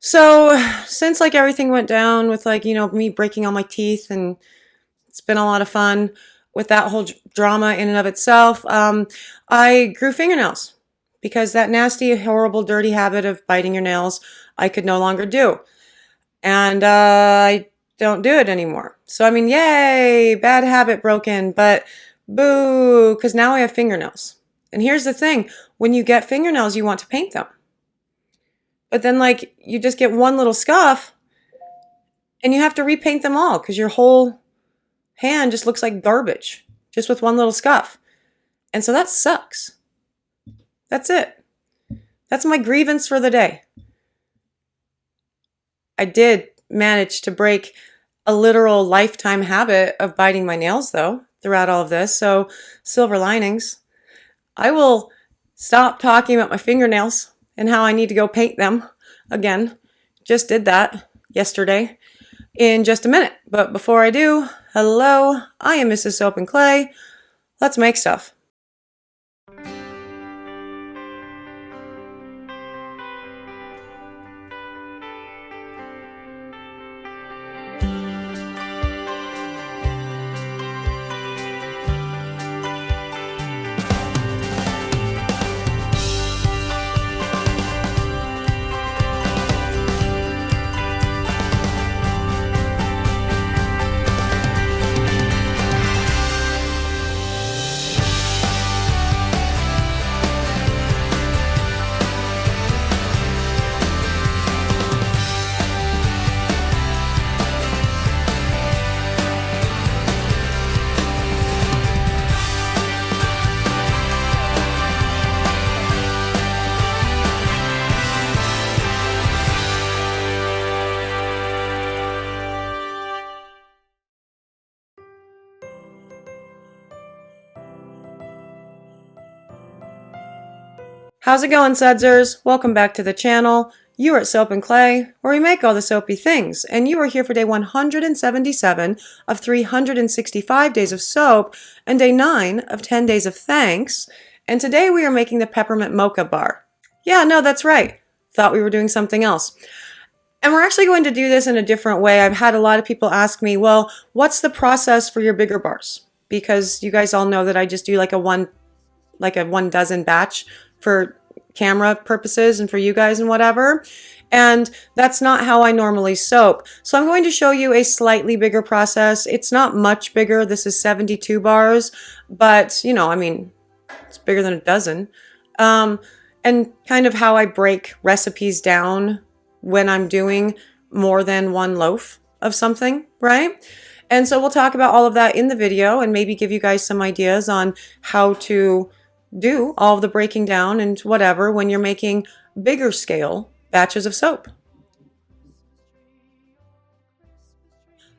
So since like everything went down with like, me breaking all my teeth, and it's been a lot of fun with that whole drama in and of itself, I grew fingernails because that nasty, horrible, dirty habit of biting your nails I could no longer do. And I don't do it anymore. So, I mean, yay, bad habit broken, but boo, because now I have fingernails. And here's the thing, when you get fingernails, you want to paint them. But then, like, you just get one little scuff and you have to repaint them all because your whole hand just looks like garbage just with one little scuff. And so that sucks. That's it. That's my grievance for the day. I did manage to break a literal lifetime habit of biting my nails, though, throughout all of this. So, silver linings. I will stop talking about my fingernails and how I need to go paint them again. Just did that yesterday in just a minute. But before I do, hello, I am Mrs. Soap and Clay. Let's make stuff. How's it going, Sudsers? Welcome back to the channel. You are at Soap and Clay, where we make all the soapy things, and you are here for day 177 of 365 days of soap and day 9 of 10 days of thanks. And today we are making the Peppermint Mocha bar. Yeah, no, that's right. Thought we were doing something else. And we're actually going to do this in a different way. I've had a lot of people ask me, well, what's the process for your bigger bars? Because you guys all know that I just do like a one dozen batch for camera purposes and for you guys and whatever. And that's not how I normally soap. So I'm going to show you a slightly bigger process. It's not much bigger. This is 72 bars, but I mean, it's bigger than a dozen. And kind of how I break recipes down when I'm doing more than one loaf of something, right? And so we'll talk about all of that in the video and maybe give you guys some ideas on how to do all of the breaking down and whatever when you're making bigger scale batches of soap.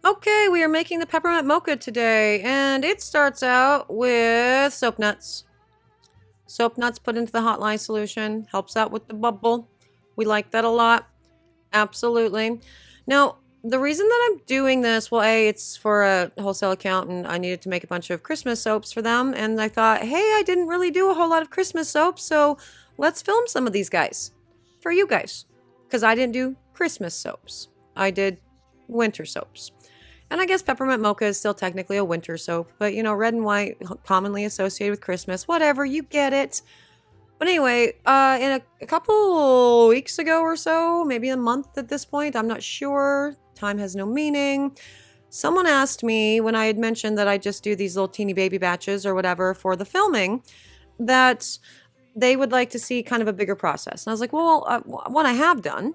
Okay, we are making the Peppermint Mocha today, and it starts out with soap nuts. Soap nuts put into the hot lye solution, helps out with the bubble. We like that a lot. Absolutely. Now, the reason that I'm doing this, well, it's for a wholesale account, and I needed to make a bunch of Christmas soaps for them. And I thought, hey, I didn't really do a whole lot of Christmas soaps, so let's film some of these guys for you guys. Because I didn't do Christmas soaps. I did winter soaps. And I guess Peppermint Mocha is still technically a winter soap. But, red and white, commonly associated with Christmas. Whatever, you get it. But anyway, in a couple weeks ago or so, maybe a month at this point, I'm not sure. Time has no meaning. Someone asked me when I had mentioned that I just do these little teeny baby batches or whatever for the filming, that they would like to see kind of a bigger process. And I was like, well, one I have done,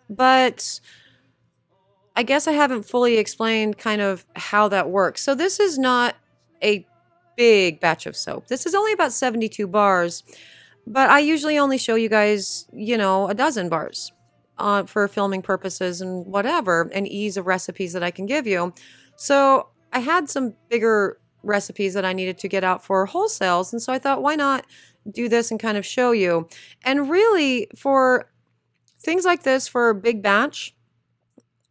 but I guess I haven't fully explained kind of how that works. So this is not a big batch of soap. This is only about 72 bars. But I usually only show you guys, a dozen bars for filming purposes and whatever, and ease of recipes that I can give you. So I had some bigger recipes that I needed to get out for wholesales. And so I thought, why not do this and kind of show you? And really, for things like this, for a big batch,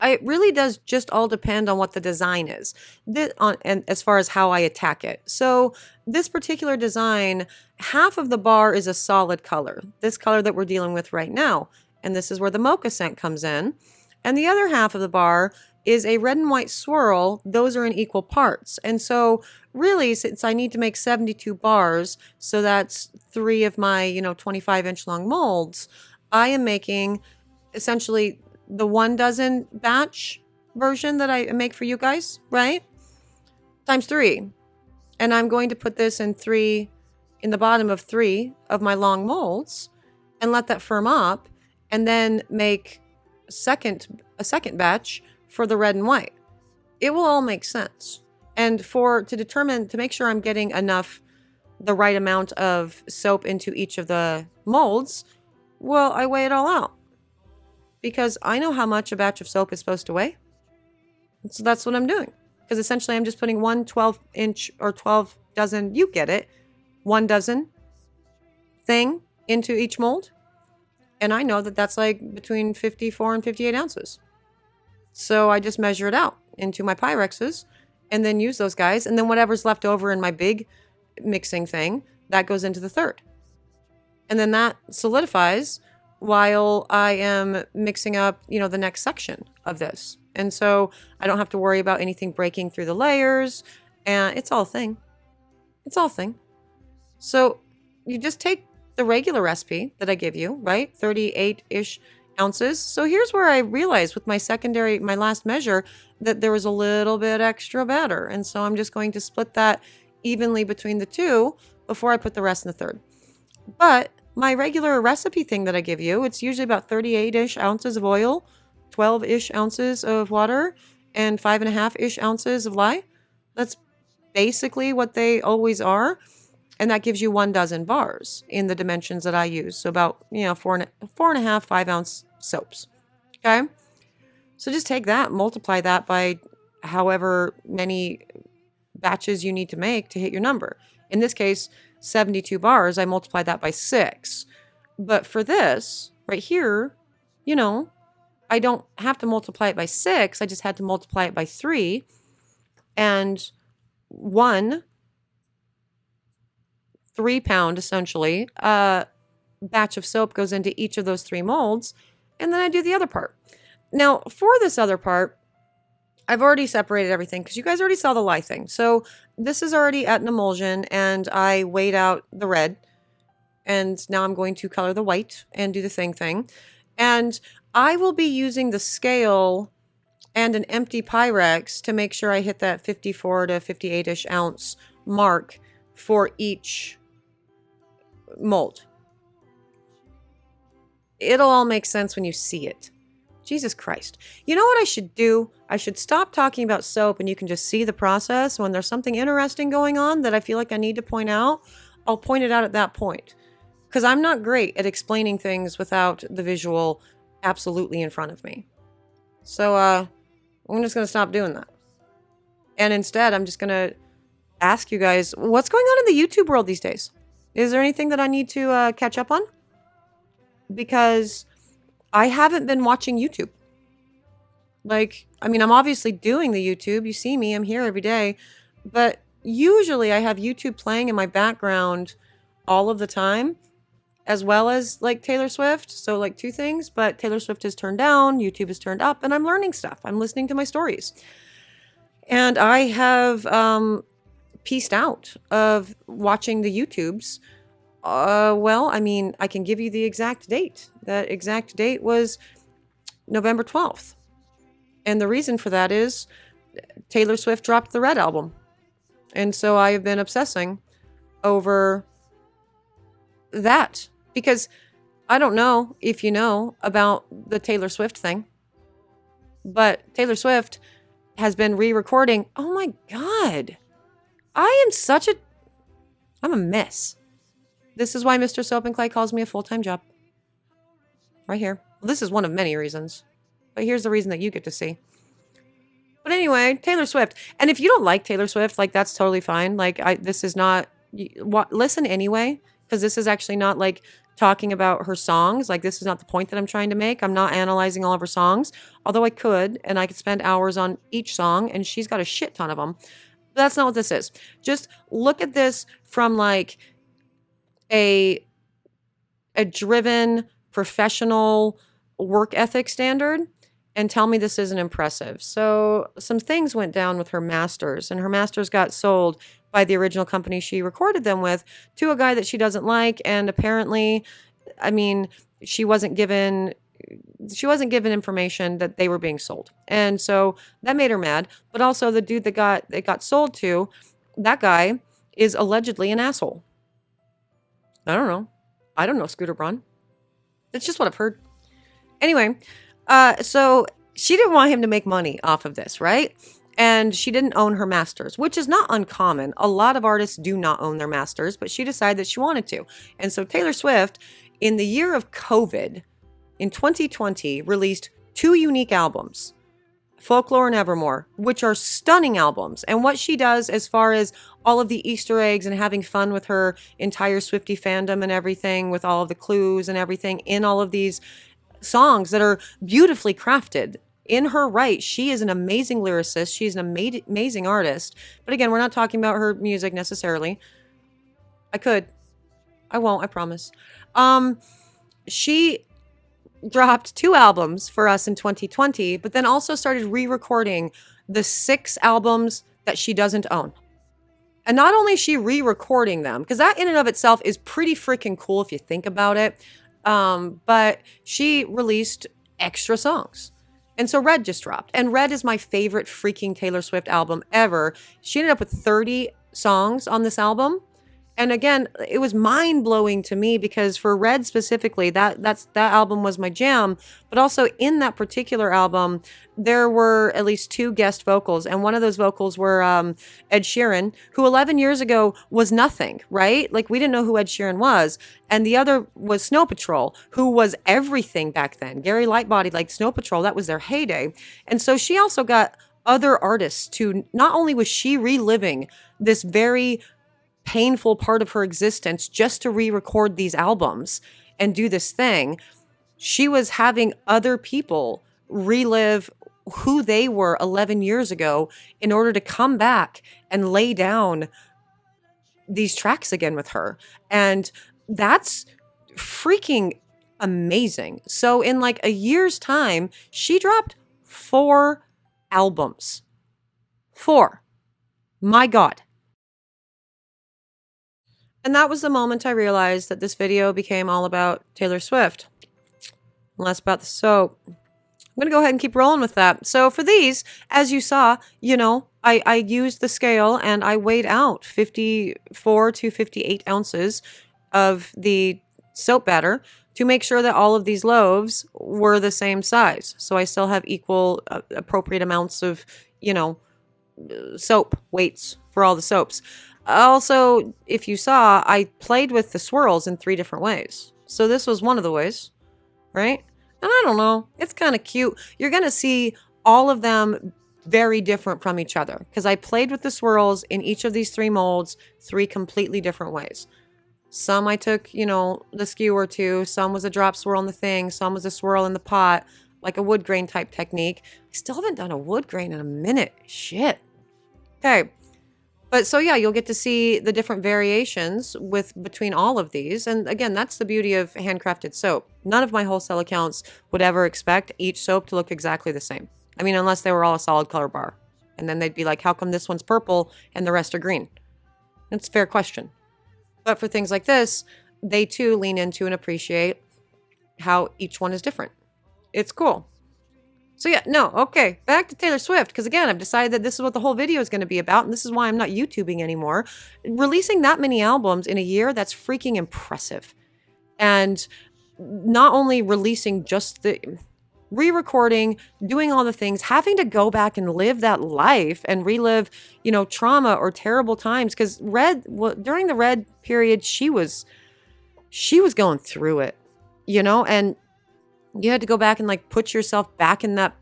it really does just all depend on what the design is, and as far as how I attack it. So this particular design, half of the bar is a solid color, this color that we're dealing with right now. and this is where the mocha scent comes in. And the other half of the bar is a red and white swirl. Those are in equal parts. And so really, since I need to make 72 bars, so that's 3 of my, 25-inch long molds, I am making essentially the 1 dozen batch version that I make for you guys, right? Times 3. And I'm going to put this in the bottom of 3 of my long molds and let that firm up, and then make a second batch for the red and white. It will all make sense. And to make sure I'm getting the right amount of soap into each of the molds, well, I weigh it all out. Because I know how much a batch of soap is supposed to weigh. So that's what I'm doing. Because essentially I'm just putting 1 12-inch or 12 dozen, you get it, 1 dozen thing into each mold. And I know that that's like between 54 and 58 ounces. So I just measure it out into my Pyrexes and then use those guys. And then whatever's left over in my big mixing thing, that goes into the third. And then that solidifies while I am mixing up, the next section of this. And so I don't have to worry about anything breaking through the layers. And it's all a thing. It's all a thing. So you just take the regular recipe that I give you, right? 38-ish ounces. So here's where I realized with my last measure, that there was a little bit extra batter. And so I'm just going to split that evenly between the two before I put the rest in the third. But my regular recipe thing that I give you, it's usually about 38-ish ounces of oil, 12-ish ounces of water, and 5.5-ish ounces of lye. That's basically what they always are. And that gives you 1 dozen bars in the dimensions that I use. So about, 4.5, 5 ounce soaps. Okay. So just take that, multiply that by however many batches you need to make to hit your number. In this case, 72 bars, I multiplied that by 6. But for this right here, I don't have to multiply it by 6. I just had to multiply it by 3. And 1 3-pound, essentially, batch of soap goes into each of those 3 molds. And then I do the other part. Now, for this other part, I've already separated everything because you guys already saw the lye thing. So this is already at an emulsion, and I weighed out the red. And now I'm going to color the white and do the thing. And I will be using the scale and an empty Pyrex to make sure I hit that 54 to 58-ish ounce mark for each mold. It'll all make sense when you see it. Jesus Christ. You know what I should do? I should stop talking about soap and you can just see the process. When there's something interesting going on that I feel like I need to point out, I'll point it out at that point. Because I'm not great at explaining things without the visual absolutely in front of me. So I'm just going to stop doing that. And instead, I'm just going to ask you guys, what's going on in the YouTube world these days? Is there anything that I need to catch up on? Because I haven't been watching YouTube. I'm obviously doing the YouTube. You see me, I'm here every day. But usually I have YouTube playing in my background all of the time, as well as Taylor Swift. So 2 things, but Taylor Swift is turned down, YouTube is turned up, and I'm learning stuff. I'm listening to my stories. And I have pieced out of watching the YouTubes. I can give you the exact date. That exact date was November 12th. And the reason for that is Taylor Swift dropped the Red album. And so I have been obsessing over that. Because I don't know if you know about the Taylor Swift thing, but Taylor Swift has been re-recording. Oh my God. I'm a mess. This is why Mr. Soap and Clay calls me a full-time job. Right here. Well, this is one of many reasons. But here's the reason that you get to see. But anyway, Taylor Swift. And if you don't like Taylor Swift, that's totally fine. This is not... listen anyway, because this is actually not talking about her songs. This is not the point that I'm trying to make. I'm not analyzing all of her songs. Although I could, and I could spend hours on each song, and she's got a shit ton of them. But that's not what this is. Just look at this from a driven, professional work ethic standard and tell me this isn't impressive. So some things went down with her masters, and her masters got sold by the original company she recorded them with to a guy that she doesn't like. And apparently, I mean, she wasn't given information that they were being sold. And so that made her mad. But also the dude that got sold to, that guy is allegedly an asshole. I don't know, Scooter Braun. That's just what I've heard. Anyway, so she didn't want him to make money off of this, right? And she didn't own her masters, which is not uncommon. A lot of artists do not own their masters, but she decided that she wanted to. And so Taylor Swift, in the year of COVID, in 2020, released 2 unique albums, Folklore and Evermore, which are stunning albums. And what she does as far as all of the Easter eggs and having fun with her entire Swiftie fandom and everything, with all of the clues and everything in all of these songs that are beautifully crafted. In her right, she is an amazing lyricist. She's an amazing artist. But again, we're not talking about her music necessarily. I won't, I promise. She dropped 2 albums for us in 2020, but then also started re-recording the 6 albums that she doesn't own. And not only is she re-recording them, because that in and of itself is pretty freaking cool if you think about it, but she released extra songs. And so Red just dropped. And Red is my favorite freaking Taylor Swift album ever. She ended up with 30 songs on this album. And again, it was mind-blowing to me because for Red specifically, that album was my jam. But also in that particular album, there were at least 2 guest vocals. And one of those vocals were Ed Sheeran, who 11 years ago was nothing, right? Like, we didn't know who Ed Sheeran was. And the other was Snow Patrol, who was everything back then. Gary Lightbody, like Snow Patrol, that was their heyday. And so she also got other artists to, not only was she reliving this very painful part of her existence just to re-record these albums and do this thing, she was having other people relive who they were 11 years ago in order to come back and lay down these tracks again with her. And that's freaking amazing. So in like a year's time, she dropped 4 albums. 4. My God. And that was the moment I realized that this video became all about Taylor Swift, less about the soap. I'm going to go ahead and keep rolling with that. So for these, as you saw, I used the scale and I weighed out 54 to 58 ounces of the soap batter to make sure that all of these loaves were the same size. So I still have equal appropriate amounts of, soap weights for all the soaps. Also, if you saw, I played with the swirls in 3 different ways. So this was one of the ways, right? And I don't know, it's kind of cute. You're going to see all of them very different from each other because I played with the swirls in each of these 3 molds 3 completely different ways. Some I took, the skewer to, some was a drop swirl in the thing, some was a swirl in the pot, like a wood grain type technique. I still haven't done a wood grain in a minute. Shit. Okay. But so yeah, you'll get to see the different variations between all of these. And again, that's the beauty of handcrafted soap. None of my wholesale accounts would ever expect each soap to look exactly the same. I mean, unless they were all a solid color bar. And then they'd be like, how come this one's purple and the rest are green? It's a fair question. But for things like this, they too lean into and appreciate how each one is different. It's cool. So yeah, no, okay, back to Taylor Swift, because again, I've decided that this is what the whole video is going to be about, and this is why I'm not YouTubing anymore. Releasing that many albums in a year, that's freaking impressive. And not only releasing just the re-recording, doing all the things, having to go back and live that life and relive, trauma or terrible times, because during the Red period, she was going through it, and you had to go back and put yourself back in that,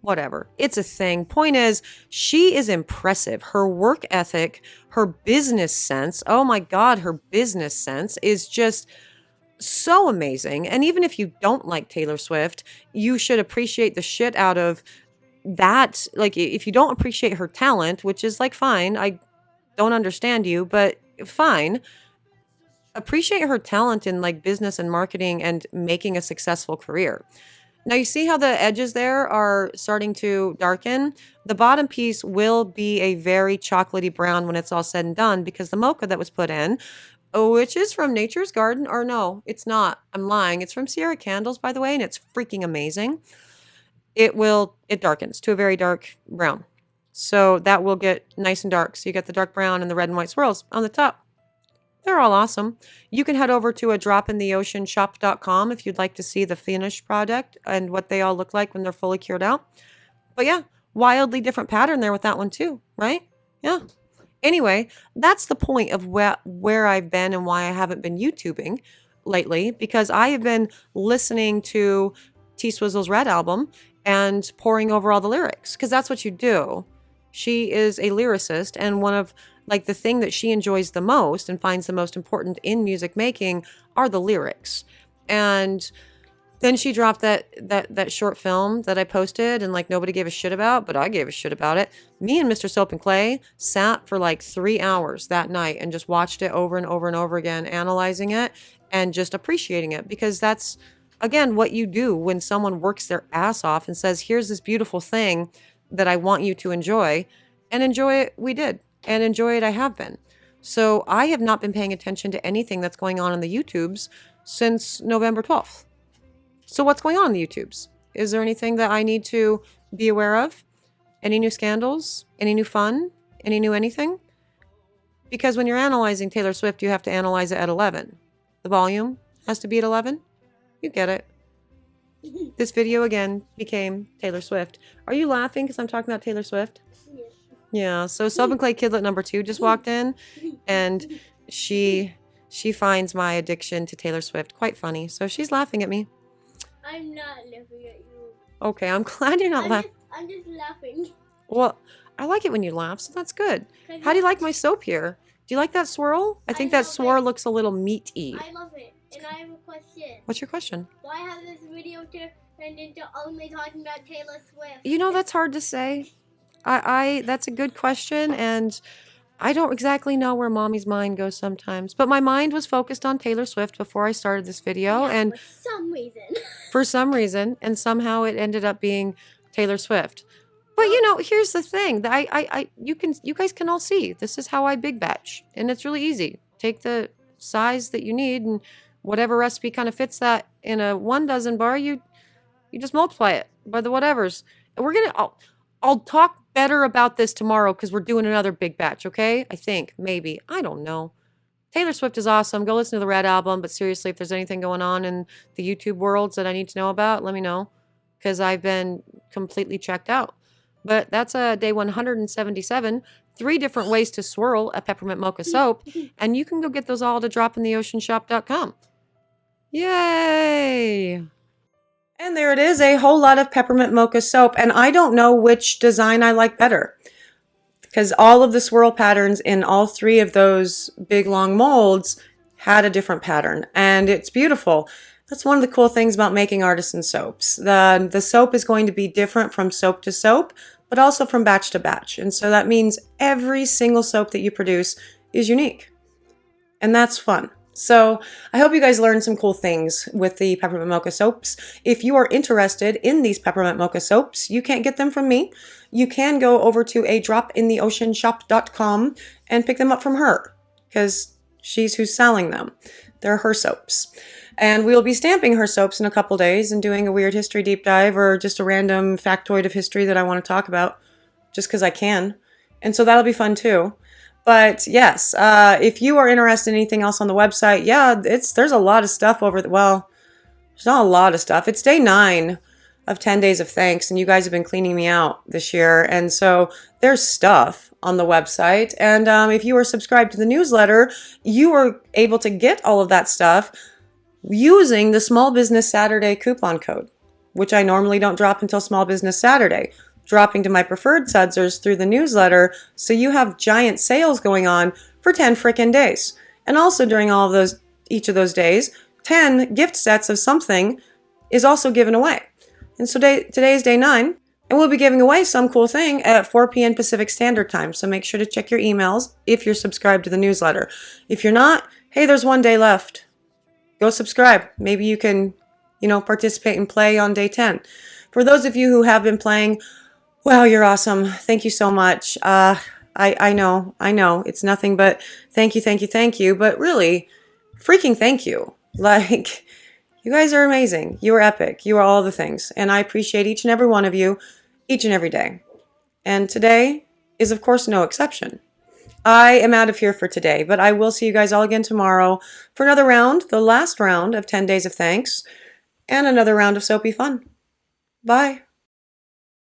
whatever. It's a thing. Point is, she is impressive. Her work ethic, her business sense, oh my God, her business sense is just so amazing. And even if you don't like Taylor Swift, you should appreciate the shit out of that. Like, if you don't appreciate her talent, which is fine, I don't understand you, but fine. appreciate her talent in like business and marketing and making a successful career. Now you see how the edges there are starting to darken? The bottom piece will be a very chocolatey brown when it's all said and done because the mocha that was put in, which is from Nature's Garden, or no, it's not. I'm lying. It's from Sierra Candles, by the way, and it's freaking amazing. It darkens to a very dark brown. So that will get nice and dark. So you get the dark brown and the red and white swirls on the top. They're all awesome. You can head over to a dropintheoceanshop.com if you'd like to see the finished product and what they all look like when they're fully cured out. But yeah, wildly different pattern there with that one too, right? Yeah. Anyway, that's the point of where I've been and why I haven't been YouTubing lately, because I have been listening to T Swizzle's Red album and poring over all the lyrics, because that's what you do. She is a lyricist, and one of like the thing that she enjoys the most and finds the most important in music making are the lyrics. And then she dropped that short film that I posted and like nobody gave a shit about, but I gave a shit about it. Me and Mr. Soap and Clay sat for like 3 hours that night and just watched it over and over and over again, analyzing it and just appreciating it, because that's, again, what you do when someone works their ass off and says, here's this beautiful thing that I want you to enjoy, and enjoy it. We did. And enjoy it. I have been. So I have not been paying attention to anything that's going on in the YouTubes since November 12th. So what's going on in the YouTubes? Is there anything that I need to be aware of? Any new scandals? Any new fun? Any new anything? Because when you're analyzing Taylor Swift, you have to analyze it at 11. The volume has to be at 11. You get it. This video again became Taylor Swift. Are you laughing because I'm talking about Taylor Swift? Yes. Yeah. So Soap and Clay Kidlet number 2 just walked in, and she finds my addiction to Taylor Swift quite funny. So she's laughing at me. I'm not laughing at you. Okay, I'm glad you're not laughing. I'm just laughing. Well, I like it when you laugh, so that's good. How do you like my soap here? Do you like that swirl? I think that swirl looks a little meaty. I love it. And I have a question. What's your question? Why have this video turned into only talking about Taylor Swift? You know, that's hard to say. That's a good question, and I don't exactly know where mommy's mind goes sometimes. But my mind was focused on Taylor Swift before I started this video, and for some reason. For some reason, and somehow it ended up being Taylor Swift. But you know, here's the thing. You guys can all see. This is how I big batch, and it's really easy. Take the size that you need, and whatever recipe kind of fits that in a 1 dozen bar, you just multiply it by the whatevers. And I'll talk better about this tomorrow because we're doing another big batch, okay? I think, maybe. I don't know. Taylor Swift is awesome. Go listen to the Red album. But seriously, if there's anything going on in the YouTube worlds that I need to know about, let me know, because I've been completely checked out. But that's day 177. 3 different ways to swirl a peppermint mocha soap. And you can go get those all to dropintheoceanshop.com. Yay! And there it is, a whole lot of peppermint mocha soap. And I don't know which design I like better, because all of the swirl patterns in all 3 of those big long molds had a different pattern. And it's beautiful. That's one of the cool things about making artisan soaps. The soap is going to be different from soap to soap, but also from batch to batch. And so that means every single soap that you produce is unique. And that's fun. So I hope you guys learned some cool things with the peppermint mocha soaps. If you are interested in these peppermint mocha soaps, you can't get them from me. You can go over to a dropintheoceanshop.com and pick them up from her, because she's who's selling them. They're her soaps. And we'll be stamping her soaps in a couple days and doing a weird history deep dive or just a random factoid of history that I want to talk about just because I can. And so that'll be fun too. But yes, if you are interested in anything else on the website, yeah, there's a lot of stuff over well, there's not a lot of stuff. It's day 9 of 10 days of thanks, and you guys have been cleaning me out this year. And so there's stuff on the website. And if you are subscribed to the newsletter, you are able to get all of that stuff using the Small Business Saturday coupon code, which I normally don't drop until Small Business Saturday, dropping to my preferred sudsers through the newsletter. So you have giant sales going on for 10 frickin' days. And also during all of those, each of those days, 10 gift sets of something is also given away. And so today is day 9, and we'll be giving away some cool thing at 4 p.m. Pacific Standard Time. So make sure to check your emails if you're subscribed to the newsletter. If you're not, hey, there's one day left. Go subscribe. Maybe you can, participate and play on day 10. For those of you who have been playing, wow, you're awesome. Thank you so much. I know, it's nothing but thank you. But really, freaking thank you. Like, you guys are amazing. You are epic. You are all the things. And I appreciate each and every one of you, each and every day. And today is, of course, no exception. I am out of here for today, but I will see you guys all again tomorrow for another round, the last round of 10 Days of Thanks, and another round of soapy fun. Bye.